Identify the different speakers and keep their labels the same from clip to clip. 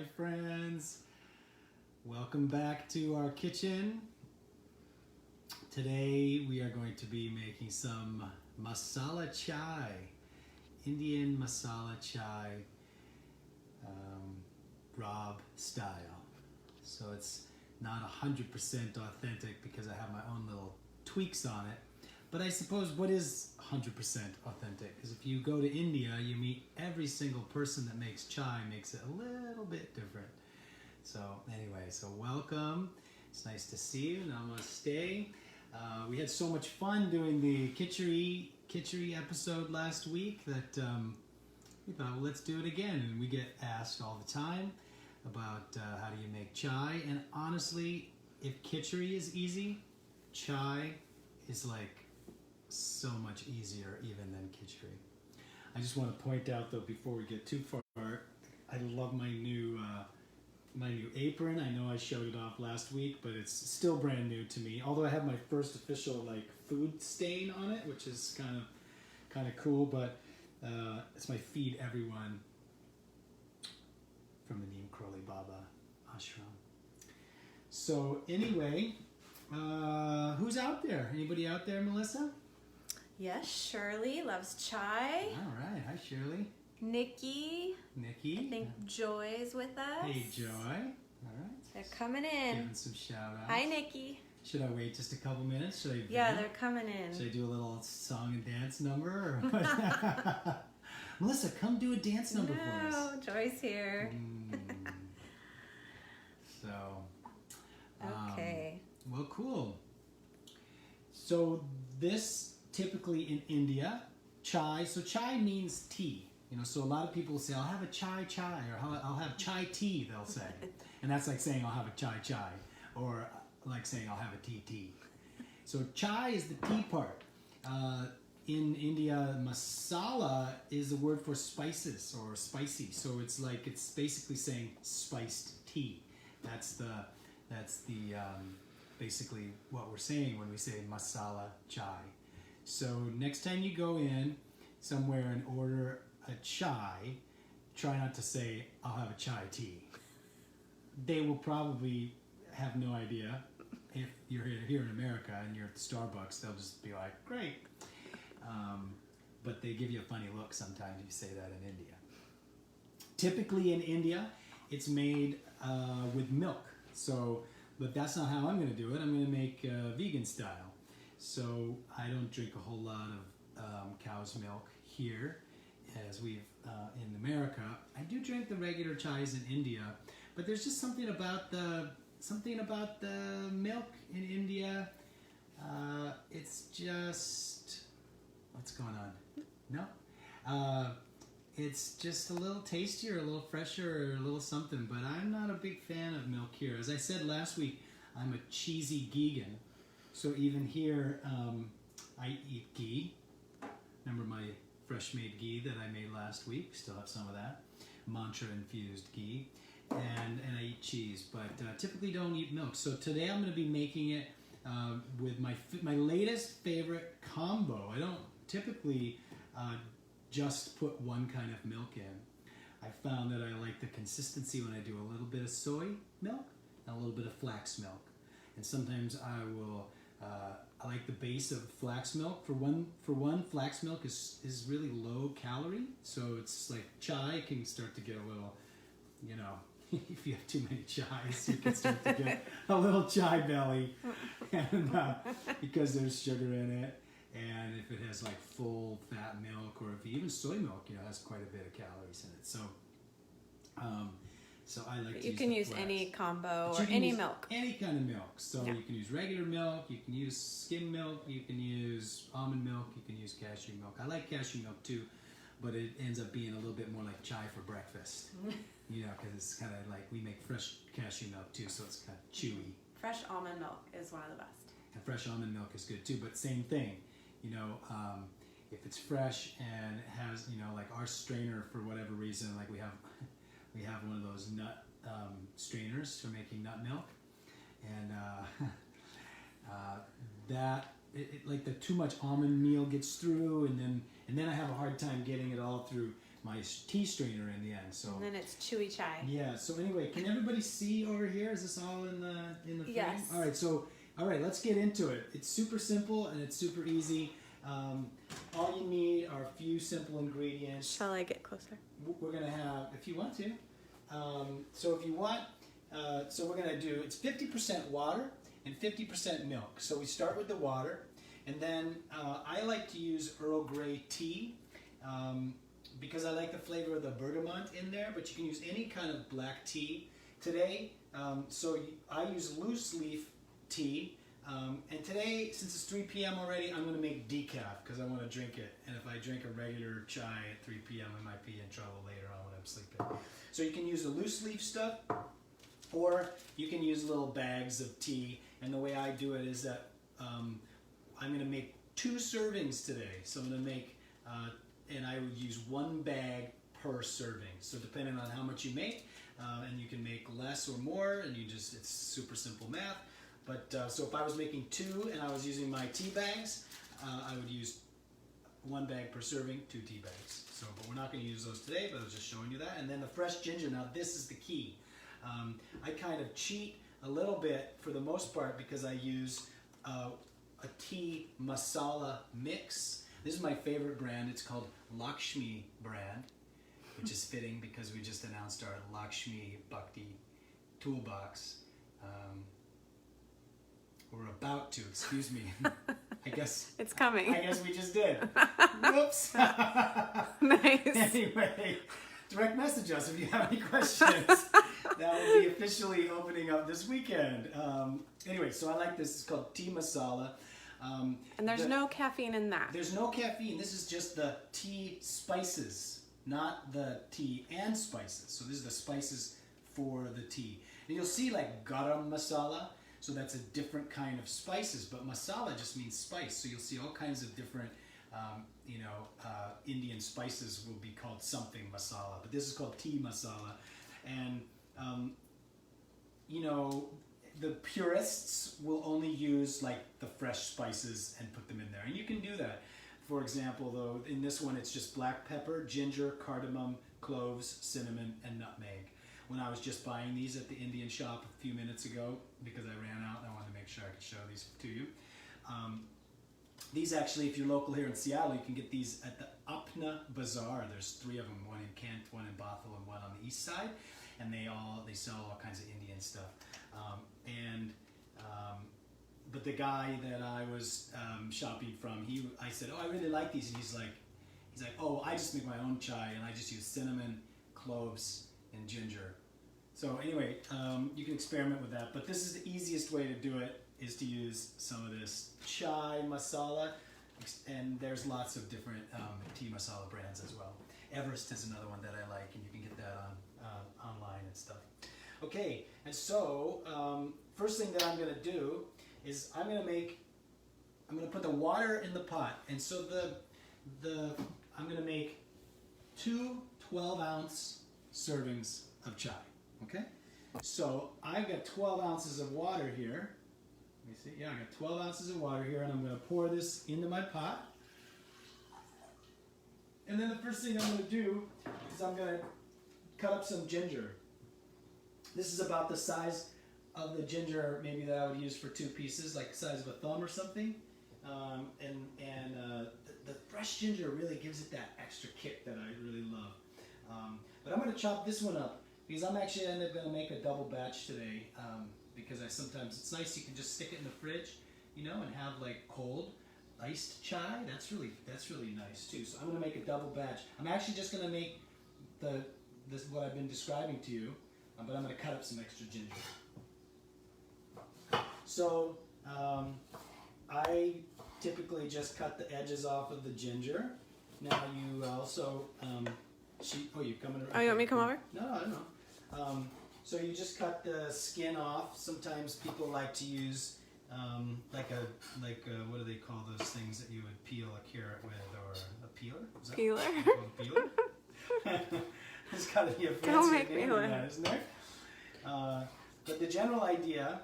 Speaker 1: friends. Welcome back to our kitchen. Today we are going to be making some Masala Chai, Indian Masala Chai, Rob style. So it's not 100% authentic because I have my own little tweaks on it. But I suppose what is 100% authentic? Because if you go to India, you meet every single person that makes chai makes it a little bit different. So anyway, so welcome. It's nice to see you. Namaste. We had so much fun doing the khichdi episode last week that we thought, well, let's do it again. And we get asked all the time about how do you make chai. And honestly, if khichdi is easy, chai is like so much easier even than khichdi. I just want to point out though, before we get too far, I love my new apron. I know I showed it off last week, but it's still brand new to me. Although I have my first official like food stain on it, which is kind of cool. But it's my Feed Everyone from the Neem Karoli Baba ashram. So anyway, who's out there? Anybody out there, Melissa?
Speaker 2: Yes, Shirley loves chai.
Speaker 1: All right. Hi, Shirley.
Speaker 2: Nikki.
Speaker 1: Nikki.
Speaker 2: I think Joy's with us.
Speaker 1: Hey, Joy. All right.
Speaker 2: They're coming in.
Speaker 1: Giving some shout outs.
Speaker 2: Hi, Nikki.
Speaker 1: Should I wait just a couple minutes? Should I?
Speaker 2: Yeah, they're coming in.
Speaker 1: Should I do a little song and dance number? Or what? Melissa, come do a dance number for us.
Speaker 2: No, Joy's here.
Speaker 1: So.
Speaker 2: Okay.
Speaker 1: Well, cool. So this typically in India, chai. So chai means tea. You know, so a lot of people say, I'll have a chai chai, or I'll have chai tea, they'll say. And that's like saying, I'll have a chai chai, or like saying, I'll have a tea tea. So chai is the tea part. In India, masala is the word for spices or spicy. So it's basically saying spiced tea. That's basically what we're saying when we say masala chai. So next time you go in somewhere and order a chai, try not to say, I'll have a chai tea. They will probably have no idea. If you're here in America and you're at the Starbucks, they'll just be like, great. But they give you a funny look sometimes if you say that in India. Typically in India, it's made with milk. But that's not how I'm going to do it. I'm going to make vegan style. So I don't drink a whole lot of cow's milk here, as we've in America. I do drink the regular chais in India, but there's just something about the milk in India. It's just, what's going on? No. It's just a little tastier, a little fresher, or a little something, but I'm not a big fan of milk here. As I said last week, I'm a cheesy vegan, so even here I eat ghee. Remember my fresh-made ghee that I made last week? Still have some of that. Mantra-infused ghee, and I eat cheese, but typically don't eat milk. So today I'm going to be making it with my latest favorite combo. I don't typically just put one kind of milk in. I found that I like the consistency when I do a little bit of soy milk and a little bit of flax milk. And sometimes I like the base of flax milk. For one, flax milk is really low calorie, so it's like chai can start to get a little, you know, if you have too many chais, you can start to get a little chai belly, and because there's sugar in it. And if it has like full fat milk, or if even soy milk, you know, has quite a bit of calories in it. So I like to use.
Speaker 2: You can use any combo or any milk.
Speaker 1: Any kind of milk. So
Speaker 2: yeah.
Speaker 1: You can use regular milk, you can use skim milk, you can use almond milk, you can use cashew milk. I like cashew milk too, but it ends up being a little bit more like chai for breakfast. You know, because it's kind of like we make fresh cashew milk too, so it's kind of chewy.
Speaker 2: Fresh almond milk is one of the best.
Speaker 1: And fresh almond milk is good too, but same thing. You know, if it's fresh and it has, you know, like our strainer for whatever reason, like we have one of those nut strainers for making nut milk, and like the too much almond meal gets through, and then I have a hard time getting it all through my tea strainer in the end. So
Speaker 2: And then it's chewy chai.
Speaker 1: yeah. So anyway, can everybody see over here? Is this all in the frame?
Speaker 2: Yes.
Speaker 1: All right. Let's get into it. It's super simple and it's super easy. All you need are a few simple ingredients.
Speaker 2: Shall I get closer?
Speaker 1: We're gonna have, if you want to. So if you want, so we're gonna do, it's 50% water and 50% milk. So we start with the water, and then I like to use Earl Grey tea because I like the flavor of the bergamot in there, but you can use any kind of black tea. Today, I use loose leaf tea, and today, since it's 3 p.m. already, I'm going to make decaf because I want to drink it. And if I drink a regular chai at 3 p.m., I might be in trouble later on when I'm sleeping. So you can use the loose leaf stuff, or you can use little bags of tea. And the way I do it is that I'm going to make 2 servings today. So I'm going to make, and I would use 1 bag per serving. So depending on how much you make, and you can make less or more, and it's super simple math. But so if I was making 2 and I was using my tea bags, I would use 1 bag per serving, 2 tea bags. So, but we're not going to use those today, but I was just showing you that. And then the fresh ginger. Now this is the key. I kind of cheat a little bit for the most part because I use a tea masala mix. This is my favorite brand. It's called Lakshmi brand, which is fitting because we just announced our Lakshmi Bhakti toolbox. We're about to, excuse me. I guess
Speaker 2: It's coming.
Speaker 1: I guess we just did. Whoops.
Speaker 2: Nice.
Speaker 1: Anyway, direct message us if you have any questions. That will be officially opening up this weekend. Anyway, so I like this. It's called tea masala.
Speaker 2: And there's no caffeine in that.
Speaker 1: There's no caffeine. This is just the tea spices, not the tea and spices. So this is the spices for the tea. And you'll see like garam masala. So that's a different kind of spices, but masala just means spice. So you'll see all kinds of different, Indian spices will be called something masala, but this is called tea masala. And, the purists will only use like the fresh spices and put them in there. And you can do that. For example, though, in this one, it's just black pepper, ginger, cardamom, cloves, cinnamon, and nutmeg. When I was just buying these at the Indian shop a few minutes ago, because I ran out and I wanted to make sure I could show these to you. These actually, if you're local here in Seattle, you can get these at the Apna Bazaar. There's 3 of them, one in Kent, one in Bothell, and one on the east side. And they sell all kinds of Indian stuff. But the guy that I was shopping from, I said, oh, I really like these. And he's like, oh, I just make my own chai, and I just use cinnamon, cloves, and ginger. So anyway, you can experiment with that, but this is the easiest way to do it, is to use some of this chai masala, and there's lots of different tea masala brands as well. Everest is another one that I like, and you can get that on online and stuff. Okay, and so first thing that I'm going to do is I'm going to put the water in the pot, and so I'm going to make 2 12-ounce servings of chai. Okay, so I've got 12 ounces of water here. Let me see. Yeah, I got 12 ounces of water here, and I'm going to pour this into my pot. And then the first thing I'm going to do is I'm going to cut up some ginger. This is about the size of the ginger maybe that I would use for 2 pieces, like the size of a thumb or something. The fresh ginger really gives it that extra kick that I really love. But I'm going to chop this one up because I'm actually going to make a double batch today, because sometimes it's nice, you can just stick it in the fridge, and have like cold iced chai. That's really nice too. So I'm going to make a double batch. I'm actually just going to make this what I've been describing to you, but I'm going to cut up some extra ginger. So I typically just cut the edges off of the ginger. Now you also you coming around?
Speaker 2: Oh, you want me to come over?
Speaker 1: No, I don't know. So you just cut the skin off. Sometimes people like to use what do they call those things that you would peel a carrot with, or a peeler? Is that
Speaker 2: Peeler.
Speaker 1: a peeler? There's got to be a fancy name in that, isn't there? But the general idea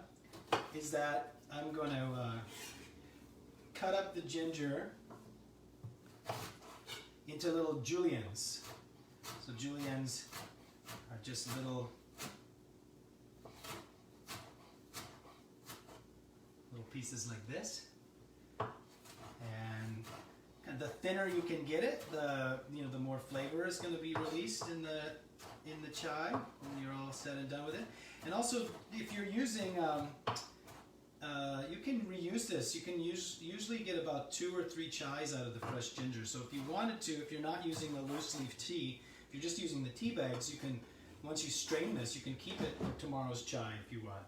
Speaker 1: is that I'm going to cut up the ginger into little juliennes. So juliennes are just little pieces like this. And the thinner you can get it, the more flavor is going to be released in the chai when you're all said and done with it. And also, if you're using, you can reuse this. You can usually get about 2 or 3 chais out of the fresh ginger. So if you wanted to, if you're not using the loose leaf tea, if you're just using the tea bags, you can, once you strain this, you can keep it for tomorrow's chai if you want.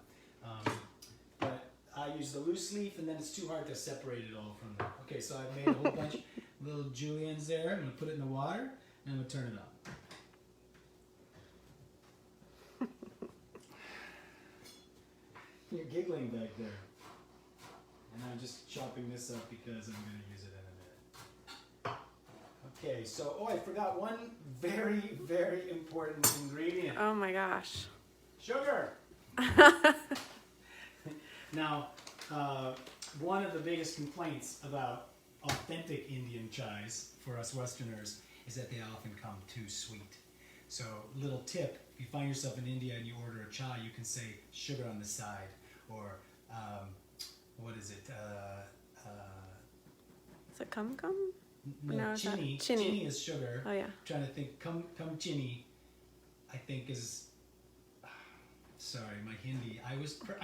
Speaker 1: But I use the loose leaf, and then it's too hard to separate it all from that. Okay, so I've made a whole bunch of little juliennes there. I'm going to put it in the water, and I'm going to turn it on. You're giggling back there. And I'm just chopping this up because I'm going to use it in a minute. Okay, so, I forgot one very, very important ingredient.
Speaker 2: Oh my gosh.
Speaker 1: Sugar! Now, one of the biggest complaints about authentic Indian chais for us Westerners is that they often come too sweet. So, little tip, if you find yourself in India and you order a chai, you can say sugar on the side, or what is it?
Speaker 2: Is it cum?
Speaker 1: No, chini. Chini is sugar.
Speaker 2: Oh yeah.
Speaker 1: I'm trying to think. Cum chini, I think is. Sorry, my Hindi. I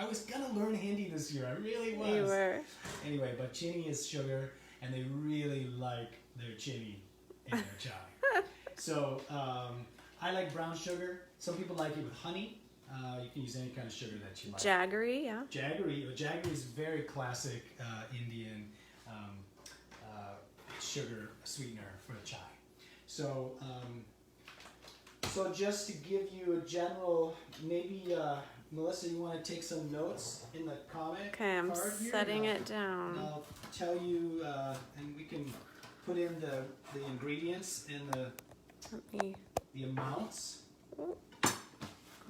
Speaker 1: was gonna learn Hindi this year. I really was.
Speaker 2: You were.
Speaker 1: Anyway, but chini is sugar, and they really like their chini in their chai. So I like brown sugar. Some people like it with honey. You can use any kind of sugar that you like.
Speaker 2: Jaggery, yeah.
Speaker 1: Jaggery is very classic Indian sugar sweetener for a chai. So, so just to give you a general, maybe Melissa, you want to take some notes in the comment
Speaker 2: Okay, I'm
Speaker 1: card here,
Speaker 2: setting it down.
Speaker 1: and I'll tell you, and we can put in the ingredients and the amounts.
Speaker 2: Let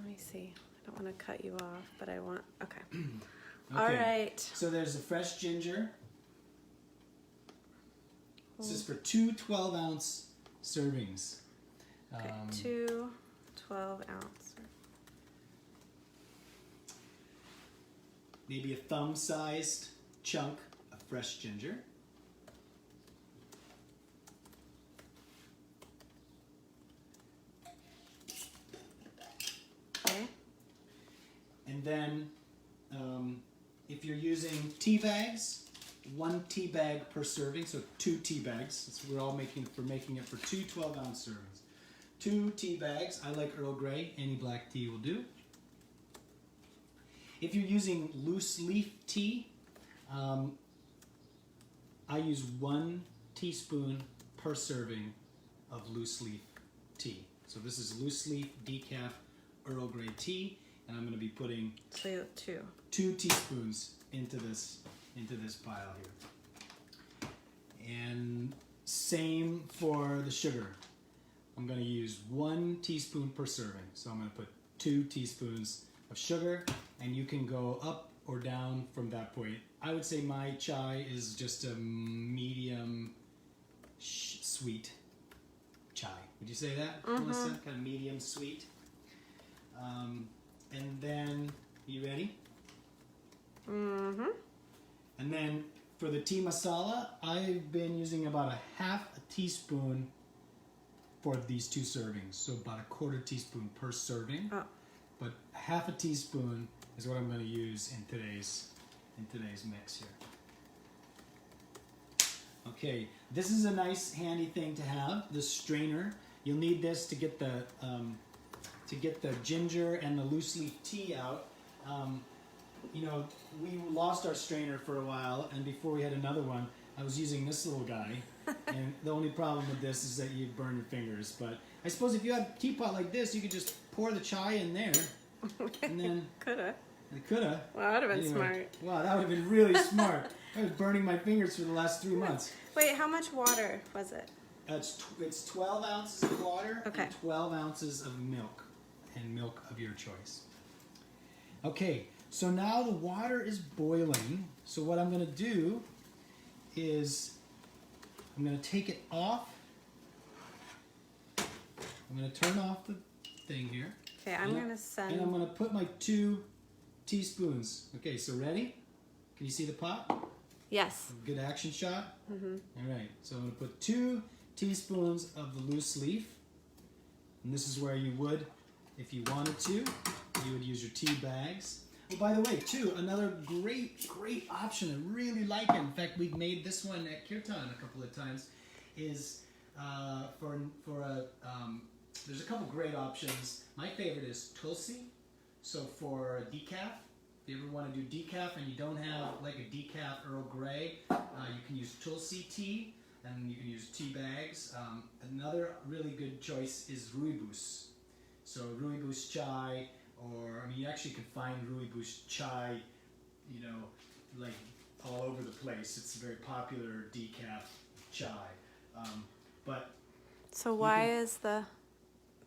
Speaker 2: me see. I don't want to cut you off, but I want. Okay.
Speaker 1: Okay.
Speaker 2: All right.
Speaker 1: So there's the fresh ginger. This is for 2 12-ounce servings.
Speaker 2: Okay, 2 12-ounce.
Speaker 1: Maybe a thumb-sized chunk of fresh ginger.
Speaker 2: Okay.
Speaker 1: And then, if you're using tea bags, 1 tea bag per serving, so 2 tea bags. We're making it for 2 12-ounce servings. 2 tea bags. I like Earl Grey. Any black tea will do. If you're using loose leaf tea, I use 1 teaspoon per serving of loose leaf tea. So this is loose leaf decaf Earl Grey tea, and I'm going to be putting
Speaker 2: 2
Speaker 1: teaspoons into this pile here. And same for the sugar. I'm going to use 1 teaspoon per serving. So I'm going to put 2 teaspoons of sugar, and you can go up or down from that point. I would say my chai is just a medium sweet chai. Would you say that, Melissa? Kind of medium sweet. And then, you ready?
Speaker 2: Mm-hmm.
Speaker 1: And then for the tea masala, I've been using about a ½ teaspoon for these 2 servings. So about a ¼ teaspoon per serving.
Speaker 2: Oh.
Speaker 1: But ½ teaspoon is what I'm going to use in today's mix here. Okay, this is a nice handy thing to have, the strainer. You'll need this to get the ginger and the loose leaf tea out. You know, we lost our strainer for a while, and before we had another one, I was using this little guy. And the only problem with this is that you burn your fingers. But I suppose if you had a teapot like this, you could just pour the chai in there, and then
Speaker 2: Coulda.
Speaker 1: Coulda.
Speaker 2: Well, that would have been smart.
Speaker 1: Wow, that would have been really smart. I was burning my fingers for the last 3 months.
Speaker 2: Wait, how much water was it?
Speaker 1: It's 12 ounces of water
Speaker 2: Okay.
Speaker 1: and 12 ounces of milk, and milk of your choice. Okay, so now the water is boiling. So what I'm going to do is I'm going to take it off I'm going to turn off the thing here.
Speaker 2: Okay, I'm going to
Speaker 1: And I'm
Speaker 2: send.
Speaker 1: going to put my 2 teaspoons. Okay, so ready? Can you see the pot?
Speaker 2: Yes.
Speaker 1: Good action shot.
Speaker 2: Mm-hmm.
Speaker 1: All right, so I'm going to put 2 teaspoons of the loose leaf. And this is where you would, if you wanted to, you would use your tea bags. Oh, by the way, too, another great option. I really like it. In fact, we've made this one at Kirtan a couple of times. Is there's a couple great options. My favorite is tulsi. So for decaf, if you ever want to do decaf and you don't have like a decaf Earl Grey, you can use tulsi tea, and you can use tea bags. Another really good choice is rooibos. So rooibos chai, or I mean, you actually can find rooibos chai, you know, like all over the place. It's a very popular decaf chai. But
Speaker 2: So why is that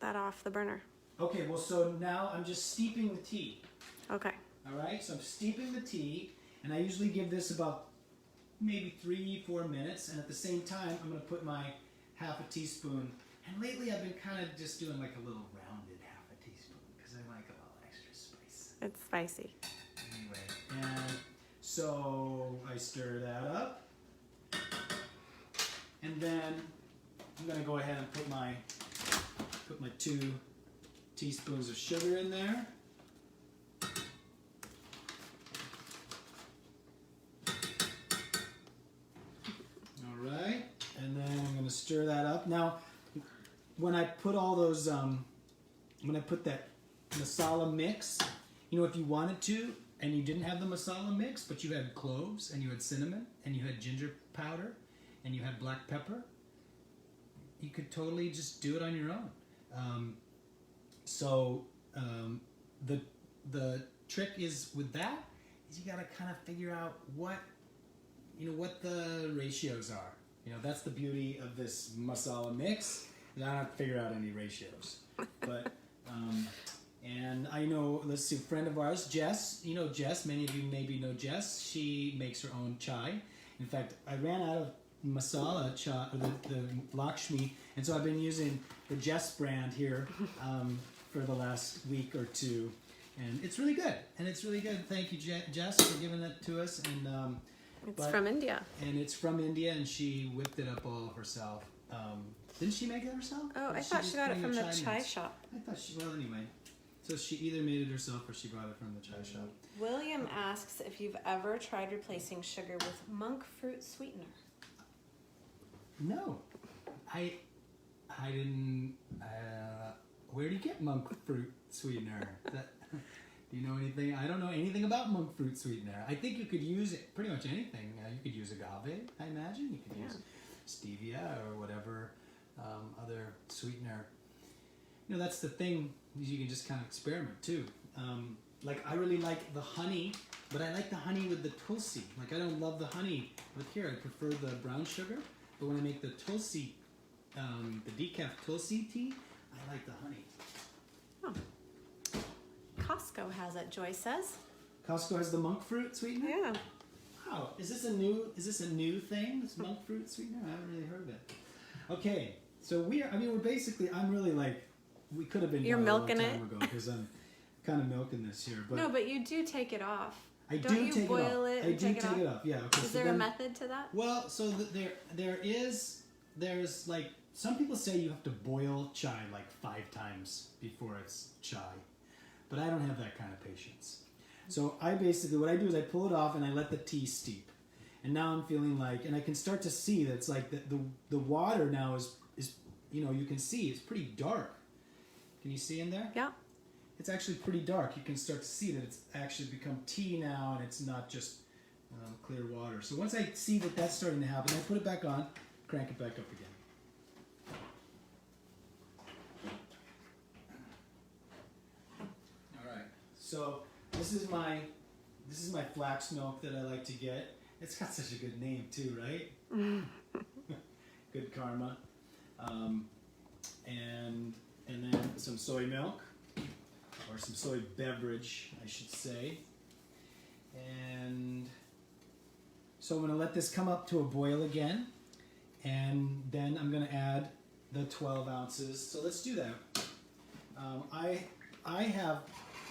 Speaker 2: off the burner?
Speaker 1: okay, well, so now I'm just steeping the tea.
Speaker 2: Okay.
Speaker 1: All right, so I'm steeping the tea, and I usually give this about maybe 3-4 minutes, and at the same time, I'm going to put my half a teaspoon. And lately, I've been kind of just doing like a little rounded half a teaspoon because I like a little extra spice.
Speaker 2: It's spicy.
Speaker 1: Anyway, and so I stir that up, and then I'm going to go ahead and put my 2 teaspoons of sugar in there. All right, and then I'm going to stir that up. Now, when I put all those, when I put that masala mix, you know, if you wanted to, and you didn't have the masala mix, but you had cloves, and you had cinnamon, and you had ginger powder, and you had black pepper, you could totally just do it on your own. The trick is with that is you got to kind of figure out what the ratios are. You know, that's the beauty of this masala mix. I don't have to figure out any ratios. But and I know, let's see, a friend of ours, Jess. You know Jess. Many of you maybe know Jess. She makes her own chai. In fact, I ran out of masala chai, the Lakshmi, and so I've been using the Jess brand here for the last week or two, and it's really good. Thank you, Jess, for giving that to us. And
Speaker 2: It's from India.
Speaker 1: And it's from India, and she whipped it up all herself. Didn't she make it herself?
Speaker 2: Oh, I thought she got it from the chai shop.
Speaker 1: I thought well, anyway. So she either made it herself or she bought it from the chai shop.
Speaker 2: William asks if you've ever tried replacing sugar with monk fruit sweetener.
Speaker 1: No, I didn't. Where do you get monk fruit sweetener? Do you know anything? I don't know anything about monk fruit sweetener. I think you could use it pretty much anything. You could use agave, I imagine. You could use stevia or whatever other sweetener. You know, that's the thing. You can just kind of experiment too. Like I really like the honey, but I like the honey with the tulsi. Like I don't love the honey with here. I prefer the brown sugar. But when I make the tulsi, the decaf tulsi tea, I like the honey.
Speaker 2: Oh. Costco has it, Joy says.
Speaker 1: Costco has the monk fruit sweetener?
Speaker 2: Yeah.
Speaker 1: Wow, is this a new thing? This monk fruit sweetener? I haven't really heard of it. Okay, so we're basically, I'm really like, we could have been
Speaker 2: You're
Speaker 1: done
Speaker 2: milking
Speaker 1: a long time
Speaker 2: it?
Speaker 1: ago because I'm kind of milking this here. But
Speaker 2: No, but you do take it off.
Speaker 1: I
Speaker 2: Don't
Speaker 1: do
Speaker 2: you
Speaker 1: take
Speaker 2: boil
Speaker 1: it
Speaker 2: it
Speaker 1: off. I
Speaker 2: and
Speaker 1: do
Speaker 2: take
Speaker 1: take
Speaker 2: it
Speaker 1: it off. Yeah. Okay.
Speaker 2: Is there a method to that?
Speaker 1: Well, so there's like, some people say you have to boil chai like 5 times before it's chai, but I don't have that kind of patience. So what I do is I pull it off and I let the tea steep, and now I'm feeling like, and I can start to see that it's like the water now is you know, you can see it's pretty dark. Can you see in there?
Speaker 2: Yeah.
Speaker 1: It's actually pretty dark. You can start to see that it's actually become tea now, and it's not just clear water. So once I see that that's starting to happen, I put it back on, crank it back up again. All right. So this is my flax milk that I like to get. It's got such a good name too, right? Good karma. And then some soy milk, or some soy beverage, I should say. And so I'm going to let this come up to a boil again, and then I'm going to add the 12 ounces. So let's do that. I have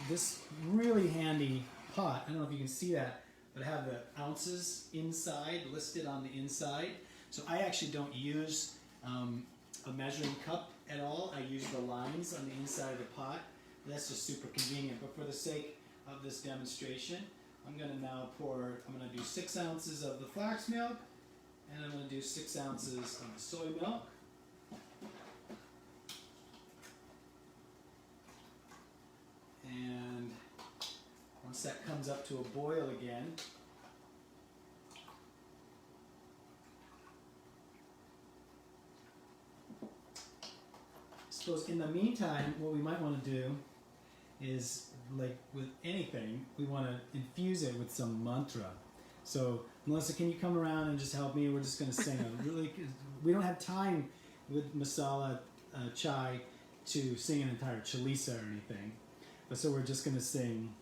Speaker 1: this really handy pot. I don't know if you can see that, but I have the ounces inside, listed on the inside. So I actually don't use a measuring cup at all. I use the lines on the inside of the pot. That's just super convenient. But for the sake of this demonstration, I'm going to now I'm going to do 6 ounces of the flax milk, and I'm going to do 6 ounces of the soy milk. And once that comes up to a boil again, I suppose in the meantime, what we might want to do is, like with anything, we want to infuse it with some mantra. So, Melissa, can you come around and just help me? We're just going to sing we don't have time with Masala Chai to sing an entire chalisa or anything. But so we're just going to sing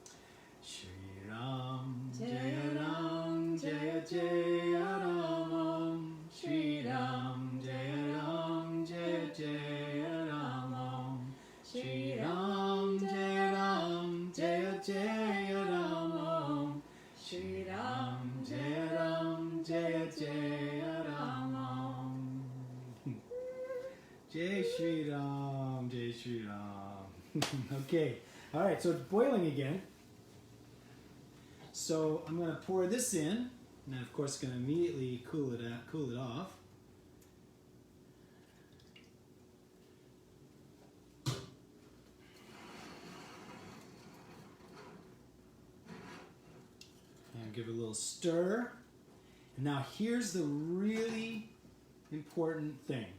Speaker 1: Shri Ram, Jaya Ram, Jaya Jaya Ram, Shri Ram, Jaya Ram, Jaya Jaya Ram, Shri Ram, Jaya Ram, Jaya Jaya Ram, Shri Ram, Jaya Ram, Jaya Jaya Ram, Jai Shri Ram, Jai Shri Ram. Okay. All right, so it's boiling again. So I'm going to pour this in, and then of course going to immediately cool it off. And give it a little stir. And now here's the really important thing,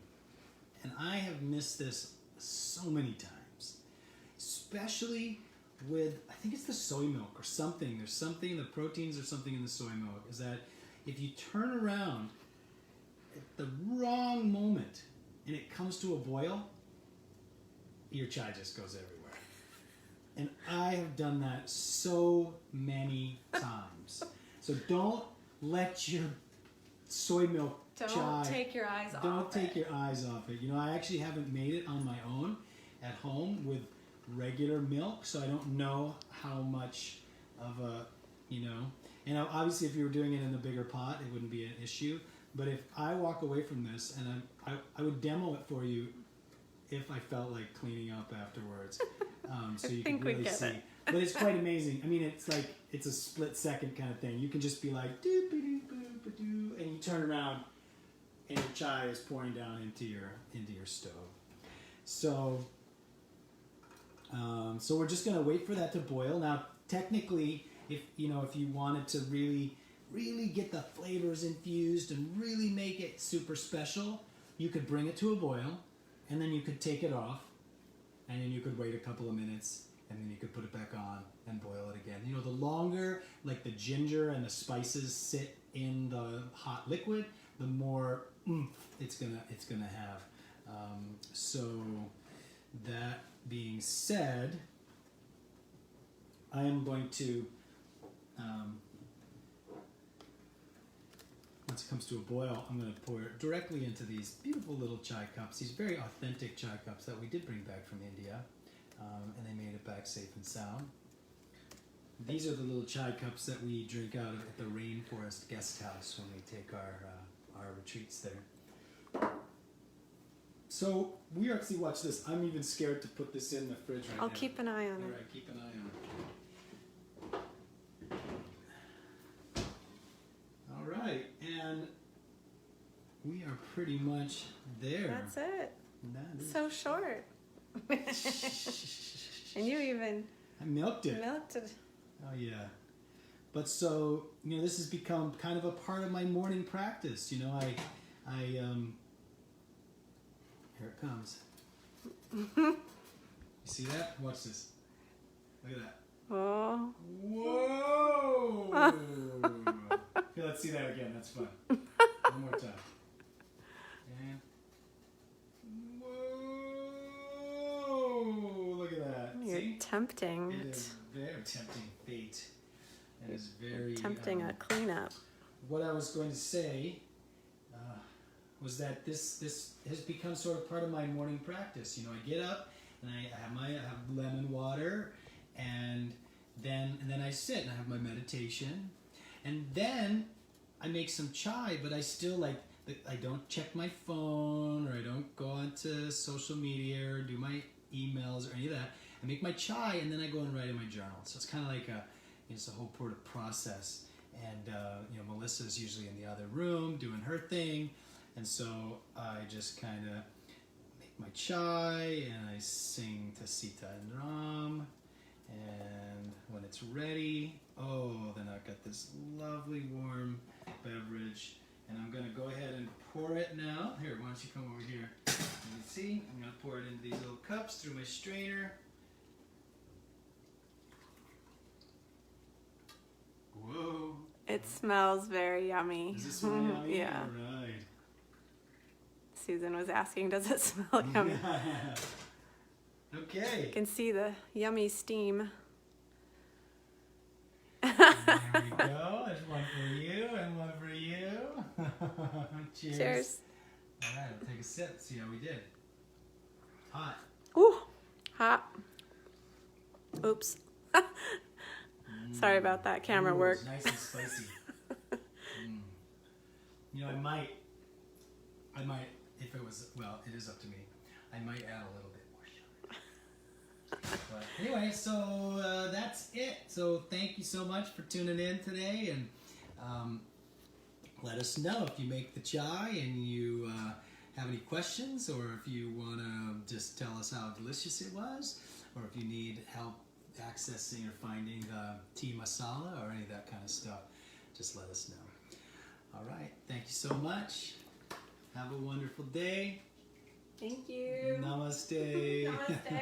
Speaker 1: and I have missed this so many times. Especially with, I think it's the soy milk or something. There's something, the proteins or something in the soy milk, is that if you turn around at the wrong moment and it comes to a boil, your chai just goes everywhere. And I have done that so many times. So don't let your soy milk chai...
Speaker 2: take your eyes off
Speaker 1: Don't take
Speaker 2: it.
Speaker 1: your eyes off it. You know, I actually haven't made it on my own at home with regular milk, so I don't know how much of a, and obviously if you were doing it in a bigger pot, it wouldn't be an issue. But if I walk away from this, and I would demo it for you if I felt like cleaning up afterwards, so you can really see. But it's quite amazing. I mean, it's a split second kind of thing. You can just be like doo ba doo ba doo, and you turn around, and your chai is pouring down into your stove. So. So we're just going to wait for that to boil. Now, technically, if you wanted to really, really get the flavors infused and really make it super special, you could bring it to a boil, and then you could take it off, and then you could wait a couple of minutes, and then you could put it back on and boil it again. You know, the longer, like the ginger and the spices sit in the hot liquid, the more oomph it's gonna have. So that being said, I am going to, once it comes to a boil, I'm going to pour it directly into these beautiful little chai cups, these very authentic chai cups that we did bring back from India, and they made it back safe and sound. These are the little chai cups that we drink out of at the Rainforest Guest House when we take our retreats there. So we actually watch this. I'm even scared to put this in the fridge right now.
Speaker 2: I'll keep an eye on it.
Speaker 1: All right, keep an eye on it. All right, and we are pretty much there.
Speaker 2: That's it.
Speaker 1: That is
Speaker 2: So short. And you even
Speaker 1: I milked it.
Speaker 2: milked it.
Speaker 1: Oh yeah. But so, this has become kind of a part of my morning practice. I here it comes. You see that? Watch this. Look at that.
Speaker 2: Oh.
Speaker 1: Whoa! Okay, let's see that again. That's fun. One more time. And whoa! Look at that.
Speaker 2: You're
Speaker 1: See?
Speaker 2: tempting
Speaker 1: It
Speaker 2: it.
Speaker 1: is very tempting fate. It is very
Speaker 2: Tempting a cleanup.
Speaker 1: What I was going to say, was that this has become sort of part of my morning practice. You know, I get up and I have lemon water, and then I sit and I have my meditation, and then I make some chai, but I still I don't check my phone, or I don't go onto social media or do my emails or any of that. I make my chai and then I go and write in my journal. So it's kind of like it's a whole sort of process. And Melissa's usually in the other room doing her thing, and so I just kind of make my chai and I sing to Sita and Ram, and when it's ready, then I've got this lovely warm beverage, and I'm gonna go ahead and pour it now. Here, why don't you come over here? You can see, I'm gonna pour it into these little cups through my strainer. Whoa.
Speaker 2: It smells very yummy.
Speaker 1: Does it smell yummy?
Speaker 2: Yeah.
Speaker 1: All right.
Speaker 2: Susan was asking, does it smell yummy?
Speaker 1: Okay.
Speaker 2: You can see the yummy steam.
Speaker 1: There we go. There's one for you and one for you. Cheers.
Speaker 2: Cheers.
Speaker 1: All right, we'll take a sip, see how we did. Hot.
Speaker 2: Ooh, hot. Oops. Sorry about that camera work.
Speaker 1: It's nice and spicy. You know, I might, if it was, well, it is up to me. I might add a little bit more sugar. But anyway, so that's it. So thank you so much for tuning in today, and let us know if you make the chai and you have any questions, or if you want to just tell us how delicious it was, or if you need help accessing or finding the tea masala or any of that kind of stuff, just let us know. All right, thank you so much. Have a wonderful day.
Speaker 2: Thank you.
Speaker 1: Namaste.
Speaker 2: Namaste.